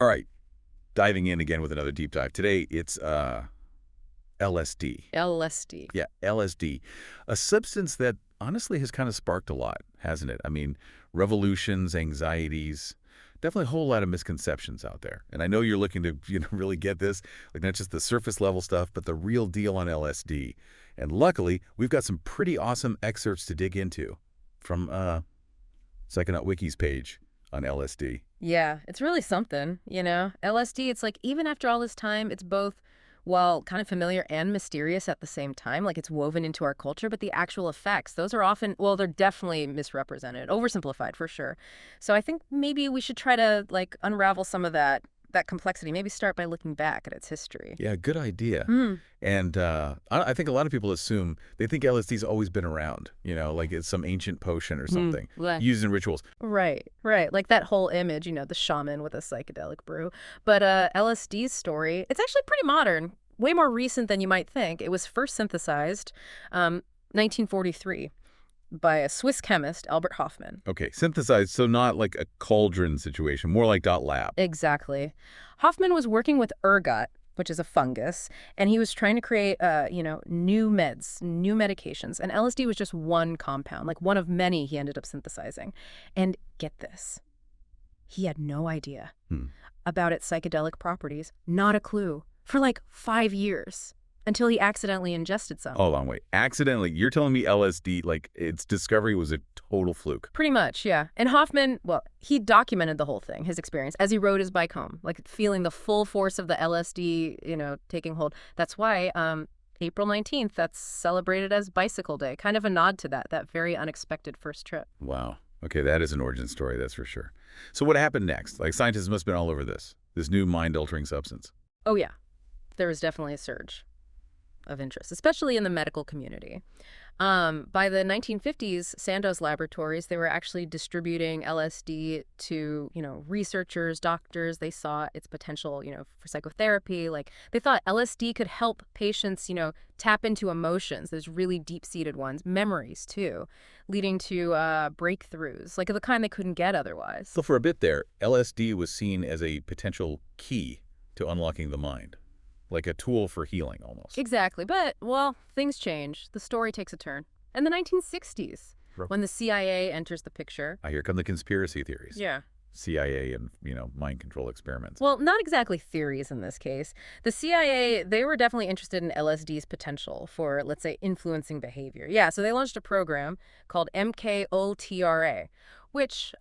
All right, diving in again with another deep dive. Today, it's LSD. LSD. Yeah, LSD. A substance that honestly has kind of sparked a lot, hasn't it? I mean, revolutions, anxieties, definitely a whole lot of misconceptions out there. And I know you're looking to, really get this, like not just the surface level stuff, but the real deal on LSD. And luckily, we've got some pretty awesome excerpts to dig into from Psychonaut Wiki's page on LSD. Yeah, it's really something, LSD, it's like even after all this time, it's both, well, kind of familiar and mysterious at the same time. Like it's woven into our culture, but the actual effects, those are often, well, they're definitely misrepresented, oversimplified for sure. So I think maybe we should try to unravel some of that complexity. Maybe start by looking back at its history. Yeah, good idea. Hmm. And I think a lot of people assume, they think LSD's always been around, like it's some ancient potion or something used in rituals. Right. Like that whole image, the shaman with a psychedelic brew. But LSD's story, it's actually pretty modern, way more recent than you might think. It was first synthesized 1943 by a Swiss chemist, Albert Hofmann. Okay, synthesized, so not like a cauldron situation, more like .lab. Exactly. Hofmann was working with ergot, which is a fungus, and he was trying to create, new meds, new medications. And LSD was just one compound, like one of many he ended up synthesizing. And get this, he had no idea about its psychedelic properties, not a clue, for 5 years. Until he accidentally ingested some. Hold on, wait. Accidentally? You're telling me LSD, its discovery was a total fluke? Pretty much, yeah. And Hofmann, well, he documented the whole thing, his experience, as he rode his bike home, feeling the full force of the LSD, taking hold. That's why April 19th, that's celebrated as Bicycle Day, kind of a nod to that very unexpected first trip. Wow. Okay, that is an origin story, that's for sure. So what happened next? Scientists must have been all over this new mind-altering substance. Oh, yeah. There was definitely a surge of interest, especially in the medical community. By the 1950s, Sandoz laboratories, they were actually distributing LSD to, researchers, doctors. They saw its potential, for psychotherapy. They thought LSD could help patients, tap into emotions, those really deep-seated ones, memories too, leading to breakthroughs, the kind they couldn't get otherwise. So for a bit there, LSD was seen as a potential key to unlocking the mind. Like a tool for healing, almost. Exactly. But, well, things change. The story takes a turn. In the 1960s, when the CIA enters the picture. Here come the conspiracy theories. Yeah. CIA and, mind control experiments. Well, not exactly theories in this case. The CIA, they were definitely interested in LSD's potential for, let's say, influencing behavior. Yeah, so they launched a program called MKUltra, which,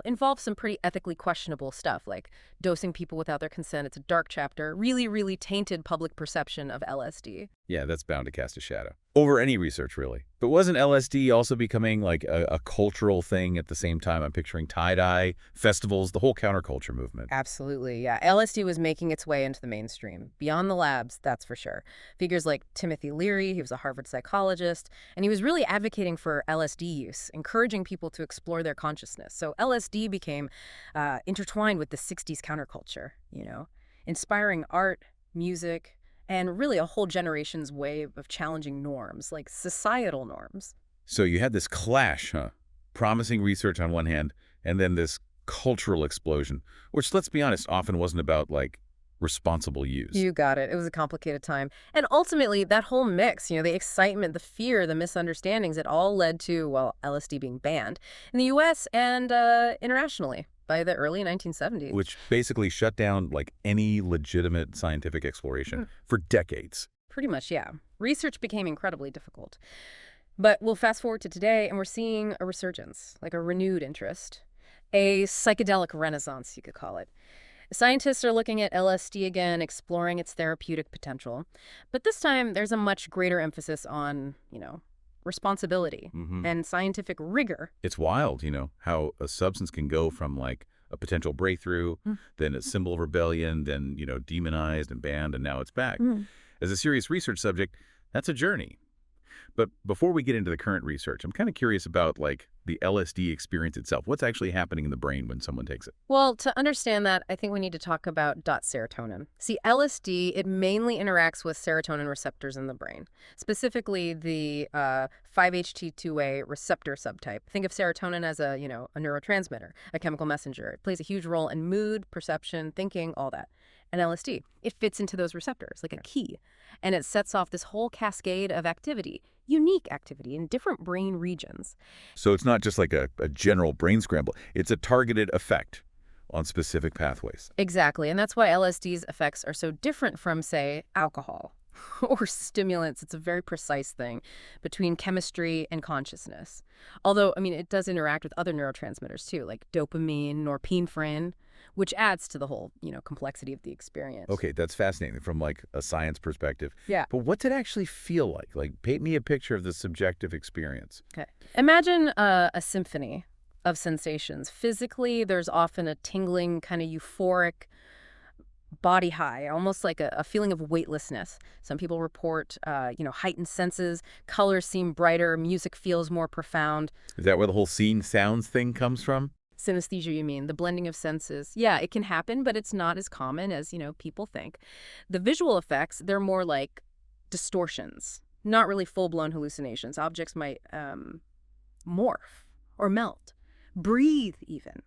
involves some pretty ethically questionable stuff, like dosing people without their consent. It's a dark chapter, really, really tainted public perception of LSD. Yeah, that's bound to cast a shadow. Over any research, really. But wasn't LSD also becoming a cultural thing at the same time? I'm picturing tie-dye, festivals, the whole counterculture movement. Absolutely, yeah. LSD was making its way into the mainstream, beyond the labs, that's for sure. Figures like Timothy Leary, he was a Harvard psychologist, and he was really advocating for LSD use, encouraging people to explore their consciousness. So LSD became intertwined with the 60s counterculture, inspiring art, music, and really a whole generation's way of challenging norms, like societal norms. So you had this clash, huh? Promising research on one hand, and then this cultural explosion, which, let's be honest, often wasn't about, responsible use. You got it. It was a complicated time. And ultimately, that whole mix, the excitement, the fear, the misunderstandings, it all led to, LSD being banned in the U.S. and internationally by the early 1970s. Which basically shut down, any legitimate scientific exploration for decades. Pretty much, yeah. Research became incredibly difficult. But we'll fast forward to today, and we're seeing a resurgence, a renewed interest. A psychedelic renaissance, you could call it. Scientists are looking at LSD again, exploring its therapeutic potential. But this time, there's a much greater emphasis on, responsibility and scientific rigor. It's wild, how a substance can go from, a potential breakthrough, then a symbol of rebellion, then, demonized and banned, and now it's back. As a serious research subject, that's a journey. But before we get into the current research, I'm kind of curious about, like, the LSD experience itself. What's actually happening in the brain when someone takes it? Well, to understand that, I think we need to talk about dot serotonin. See, LSD, it mainly interacts with serotonin receptors in the brain, specifically the 5-HT2A receptor subtype. Think of serotonin as a neurotransmitter, a chemical messenger. It plays a huge role in mood, perception, thinking, all that. And LSD, it fits into those receptors like a key, and it sets off this whole cascade of activity, unique activity in different brain regions. So it's not just like a general brain scramble. It's a targeted effect on specific pathways. Exactly, and that's why LSD's effects are so different from, say, alcohol or stimulants. It's a very precise thing between chemistry and consciousness. Although, I mean, it does interact with other neurotransmitters too, like dopamine, norepinephrine, which adds to the whole, complexity of the experience. Okay, that's fascinating from, like, a science perspective. Yeah. But what's it actually feel like? Like, paint me a picture of the subjective experience. Okay. Imagine a symphony of sensations. Physically, there's often a tingling, kind of euphoric body high, almost like a feeling of weightlessness. Some people report, heightened senses, colors seem brighter, music feels more profound. Is that where the whole scene sounds thing comes from? Synesthesia, you mean, the blending of senses. Yeah, it can happen, but it's not as common as, people think. The visual effects, they're more like distortions, not really full-blown hallucinations. Objects might morph or melt, breathe even.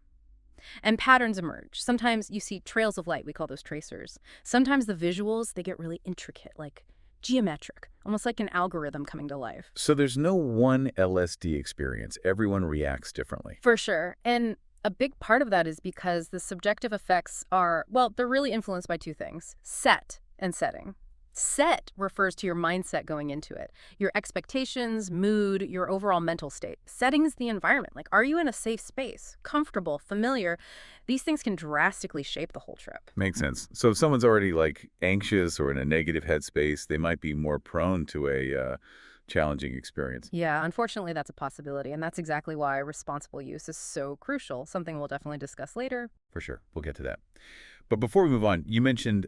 And patterns emerge. Sometimes you see trails of light. We call those tracers. Sometimes the visuals, they get really intricate, like geometric, almost like an algorithm coming to life. So there's no one LSD experience. Everyone reacts differently. For sure. And a big part of that is because the subjective effects are, well, they're really influenced by two things: set and setting. Set refers to your mindset going into it, your expectations, mood, your overall mental state. Setting is the environment. Like, are you in a safe space, comfortable, familiar? These things can drastically shape the whole trip. Makes sense. So if someone's already, like, anxious or in a negative headspace, they might be more prone to a challenging experience. Yeah, unfortunately, that's a possibility. And that's exactly why responsible use is so crucial, something we'll definitely discuss later. For sure. We'll get to that. But before we move on, you mentioned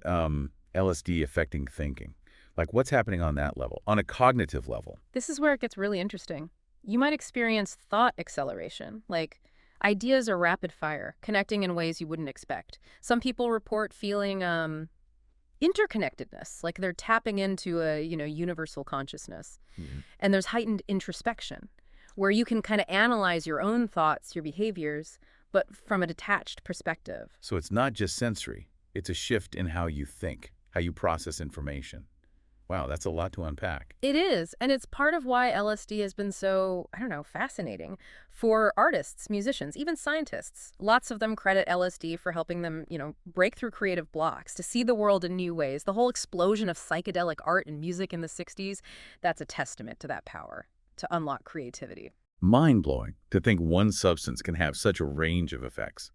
LSD affecting thinking. Like, what's happening on that level, on a cognitive level? This is where it gets really interesting. You might experience thought acceleration, like ideas are rapid fire, connecting in ways you wouldn't expect. Some people report feeling interconnectedness, like they're tapping into a, universal consciousness. And there's heightened introspection, where you can kind of analyze your own thoughts, your behaviors, but from a detached perspective. So it's not just sensory. It's a shift in how you think, how you process information. Wow, that's a lot to unpack. It is, and it's part of why LSD has been so, fascinating for artists, musicians, even scientists. Lots of them credit LSD for helping them, break through creative blocks, to see the world in new ways. The whole explosion of psychedelic art and music in the 60s, that's a testament to that power, to unlock creativity. Mind-blowing to think one substance can have such a range of effects.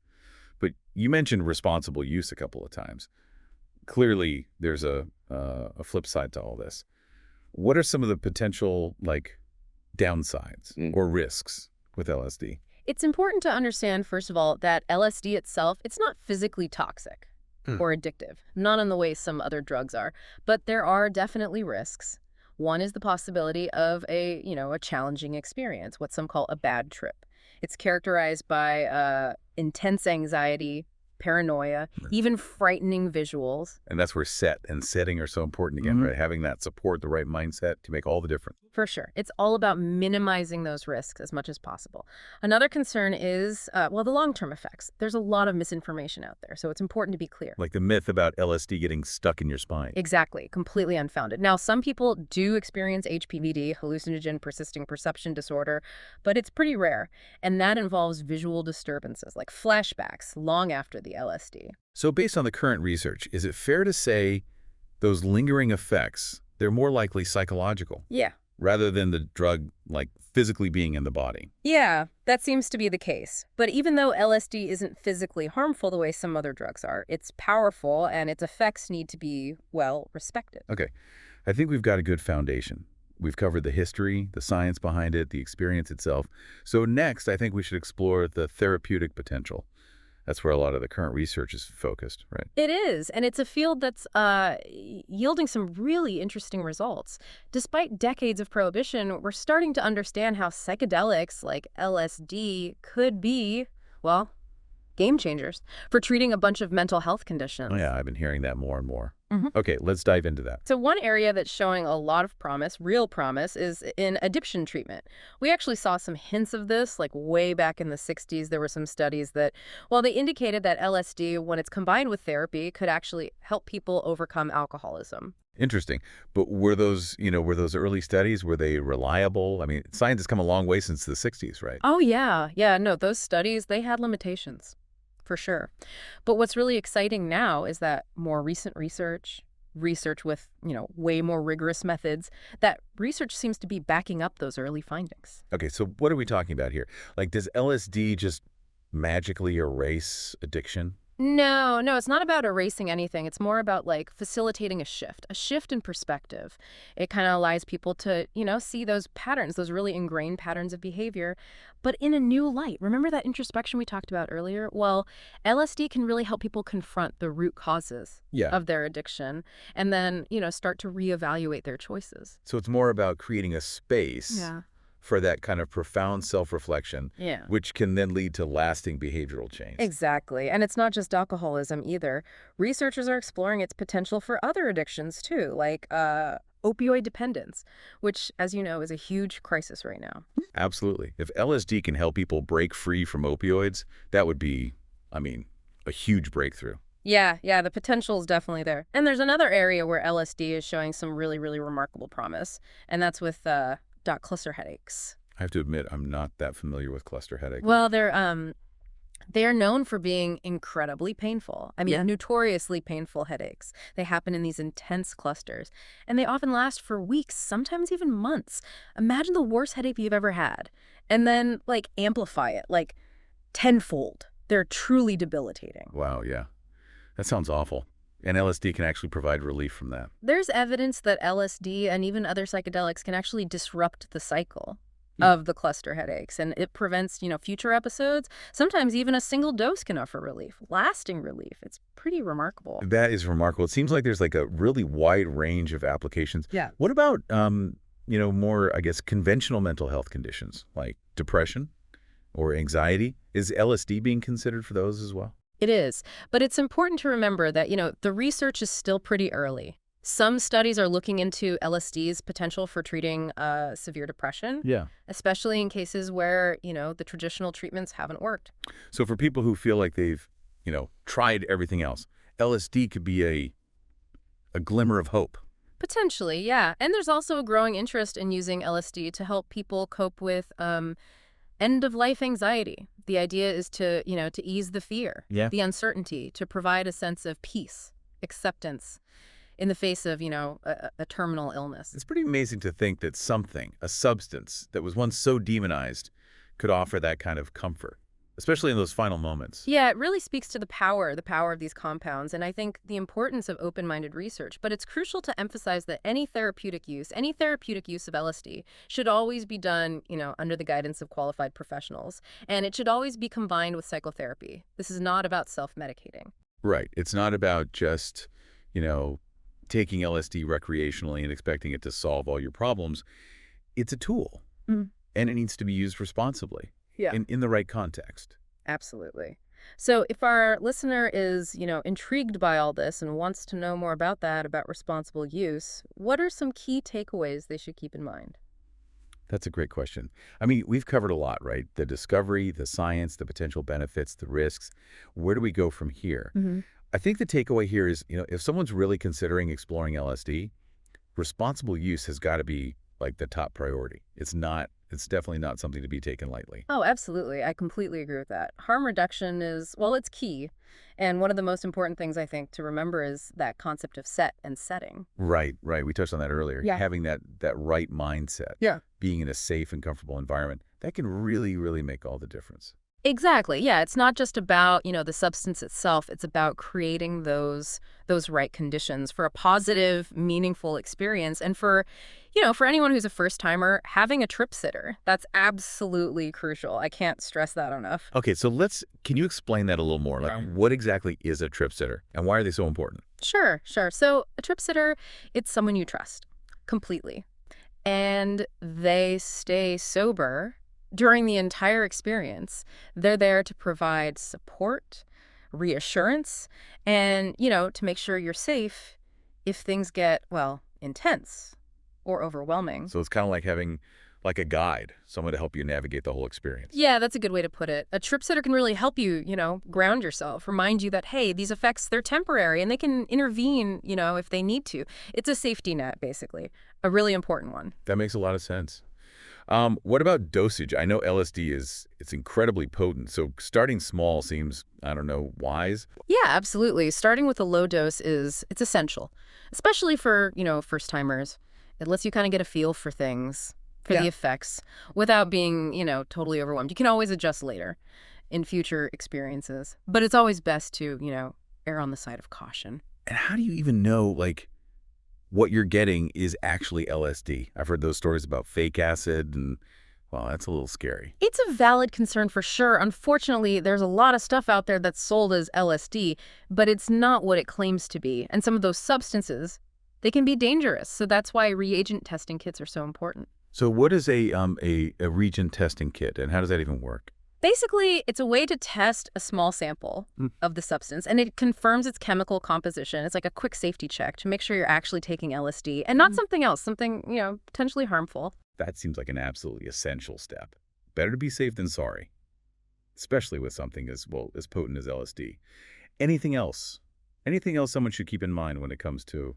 But you mentioned responsible use a couple of times. Clearly, there's a flip side to all this. What are some of the potential, like, downsides or risks with LSD? It's important to understand, first of all, that LSD itself, it's not physically toxic or addictive, not in the way some other drugs are, but there are definitely risks. One is the possibility of a challenging experience, what some call a bad trip. It's characterized by intense anxiety, paranoia, even frightening visuals. And that's where set and setting are so important again, right? Having that support, the right mindset to make all the difference. For sure. It's all about minimizing those risks as much as possible. Another concern is, the long-term effects. There's a lot of misinformation out there, so it's important to be clear. Like the myth about LSD getting stuck in your spine. Exactly. Completely unfounded. Now, some people do experience HPVD, hallucinogen persisting perception disorder, but it's pretty rare. And that involves visual disturbances, like flashbacks, long after the LSD. So based on the current research, is it fair to say those lingering effects, they're more likely psychological? Yeah. Rather than the drug, like, physically being in the body? Yeah, that seems to be the case. But even though LSD isn't physically harmful the way some other drugs are, it's powerful and its effects need to be, well, respected. Okay. I think we've got a good foundation. We've covered the history, the science behind it, the experience itself. So next, I think we should explore the therapeutic potential. That's where a lot of the current research is focused, right? It is, and it's a field that's yielding some really interesting results. Despite decades of prohibition, we're starting to understand how psychedelics like LSD could be, well, game changers for treating a bunch of mental health Oh, conditions. yeah, I've been hearing that more and more. Mhm. Okay, let's dive into that. So one area that's showing a lot of promise, real promise, is in addiction treatment. We actually saw some hints of this, like way back in the 60s. There were some studies that, well, they indicated that LSD, when it's combined with therapy, could actually help people overcome alcoholism. Interesting. But were those early studies, were they reliable? I mean, science has come a long way since the 60s, right? Oh, yeah. Yeah, no, those studies, they had limitations, for sure. But what's really exciting now is that more recent research with, way more rigorous methods, that research seems to be backing up those early findings. Okay, so what are we talking about here? Like, does LSD just magically erase addiction? No, no, it's not about erasing anything. It's more about like facilitating a shift in perspective. It kind of allows people to, see those patterns, those really ingrained patterns of behavior, but in a new light. Remember that introspection we talked about earlier? Well, LSD can really help people confront the root causes Yeah. of their addiction and then, start to reevaluate their choices. So it's more about creating a space Yeah. for that kind of profound self-reflection, Yeah. which can then lead to lasting behavioral change. Exactly. And it's not just alcoholism either. Researchers are exploring its potential for other addictions too, like opioid dependence, which, as you know, is a huge crisis right now. Absolutely. If LSD can help people break free from opioids, that would be, I mean, a huge breakthrough. Yeah, the potential is definitely there. And there's another area where LSD is showing some really, really remarkable promise, and that's with dot cluster headaches. I have to admit, I'm not that familiar with cluster headache. Well, they are known for being incredibly painful. I mean, Yeah. notoriously painful headaches. They happen in these intense clusters, and they often last for weeks, sometimes even months. Imagine the worst headache you've ever had, and then, like, amplify it, like, tenfold. They're truly debilitating. Wow, yeah. That sounds awful. And LSD can actually provide relief from that. There's evidence that LSD and even other psychedelics can actually disrupt the cycle Hmm. of the cluster headaches, and it prevents, future episodes. Sometimes even a single dose can offer relief, lasting relief. It's pretty remarkable. That is remarkable. It seems like there's like a really wide range of applications. Yeah. What about, more, I guess, conventional mental health conditions like depression or anxiety? Is LSD being considered for those as well? It is, but it's important to remember that, the research is still pretty early. Some studies are looking into LSD's potential for treating severe depression, Yeah. especially in cases where, the traditional treatments haven't worked. So for people who feel like they've, tried everything else, LSD could be a glimmer of hope. Potentially, yeah. And there's also a growing interest in using LSD to help people cope with end-of-life anxiety. The idea is to ease the fear, Yeah. the uncertainty, to provide a sense of peace, acceptance in the face of, a terminal illness. It's pretty amazing to think that something, a substance that was once so demonized, could offer that kind of comfort, especially in those final moments. Yeah, it really speaks to the power of these compounds, and I think the importance of open-minded research. But it's crucial to emphasize that any therapeutic use of LSD should always be done, under the guidance of qualified professionals, and it should always be combined with psychotherapy. This is not about self-medicating. Right. It's not about just, taking LSD recreationally and expecting it to solve all your problems. It's a tool, Mm. and it needs to be used responsibly Yeah. in the right context. Absolutely. So if our listener is, intrigued by all this and wants to know more about that, about responsible use, what are some key takeaways they should keep in mind? That's a great question. I mean, we've covered a lot, right? The discovery, the science, the potential benefits, the risks. Where do we go from here? Mm-hmm. I think the takeaway here is, if someone's really considering exploring LSD, responsible use has got to be like the top priority. It's definitely not something to be taken lightly. Oh, absolutely. I completely agree with that. Harm reduction is, well, it's key. And one of the most important things I think to remember is that concept of set and setting. Right. We touched on that earlier. Yeah. Having that right mindset. Yeah. Being in a safe and comfortable environment, that can really, really make all the difference. Exactly. Yeah, it's not just about, the substance itself. It's about creating those right conditions for a positive, meaningful experience and for, For anyone who's a first-timer, having a trip sitter, that's absolutely crucial. I can't stress that enough. Okay, so can you explain that a little more? Like, what exactly is a trip sitter, and why are they so important? Sure, sure. So a trip sitter, it's someone you trust completely. And they stay sober during the entire experience. They're there to provide support, reassurance, and, to make sure you're safe if things get, well, intense or overwhelming. So it's kind of like having like a guide, someone to help you navigate the whole experience. Yeah, that's a good way to put it. A trip sitter can really help you, ground yourself, remind you that, hey, these effects, they're temporary, and they can intervene, if they need to. It's a safety net, basically, a really important one. That makes a lot of sense. What about dosage? I know LSD it's incredibly potent, so starting small seems, I don't know, wise. Yeah, absolutely. Starting with a low dose it's essential, especially for, first-timers. It lets you kind of get a feel for things, for the effects, without being, totally overwhelmed. You can always adjust later in future experiences, but it's always best to, err on the side of caution. And how do you even know, like, what you're getting is actually LSD? I've heard those stories about fake acid, and, well, that's a little scary. It's a valid concern for sure. Unfortunately, there's a lot of stuff out there that's sold as LSD, but it's not what it claims to be. And some of those substances, they can be dangerous. So that's why reagent testing kits are so important. So what is a reagent testing kit, and how does that even work? Basically, it's a way to test a small sample of the substance, and it confirms its chemical composition. It's like a quick safety check to make sure you're actually taking LSD and not something else, something, potentially harmful. That seems like an absolutely essential step. Better to be safe than sorry, especially with something as potent as LSD. Anything else? Anything else someone should keep in mind when it comes to,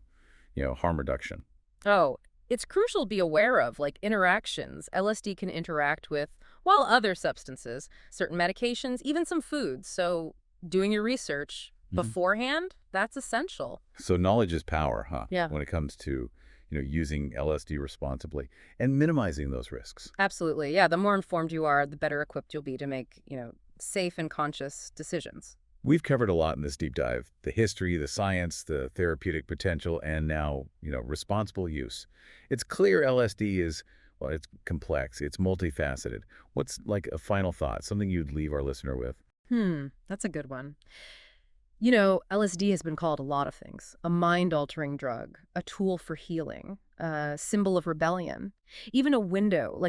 harm reduction? Oh, it's crucial to be aware of, like interactions. LSD can interact with, well, other substances, certain medications, even some foods. So doing your research beforehand, that's essential. So knowledge is power, huh? Yeah. When it comes to, using LSD responsibly and minimizing those risks. Absolutely. Yeah, the more informed you are, the better equipped you'll be to make, safe and conscious decisions. We've covered a lot in this deep dive: the history, the science, the therapeutic potential, and now, responsible use. It's clear LSD is, well, it's complex, it's multifaceted. What's like a final thought, something you'd leave our listener with? That's a good one. LSD has been called a lot of things. A mind-altering drug, a tool for healing, a symbol of rebellion, even a window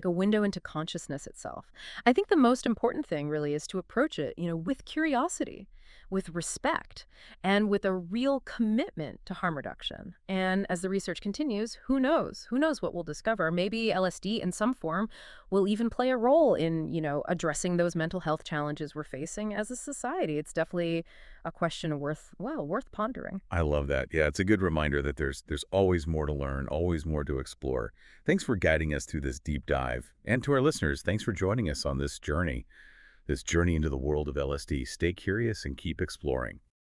into consciousness itself. I think the most important thing really is to approach it, with curiosity, with respect, and with a real commitment to harm reduction. And as the research continues, who knows? Who knows what we'll discover? Maybe LSD in some form will even play a role in, addressing those mental health challenges we're facing as a society. It's definitely a question worth pondering. I love that. Yeah, it's a good reminder that there's always more to learn, always more to explore. Thanks for guiding us through this deep dive. And to our listeners, thanks for joining us on this journey into the world of LSD. Stay curious and keep exploring.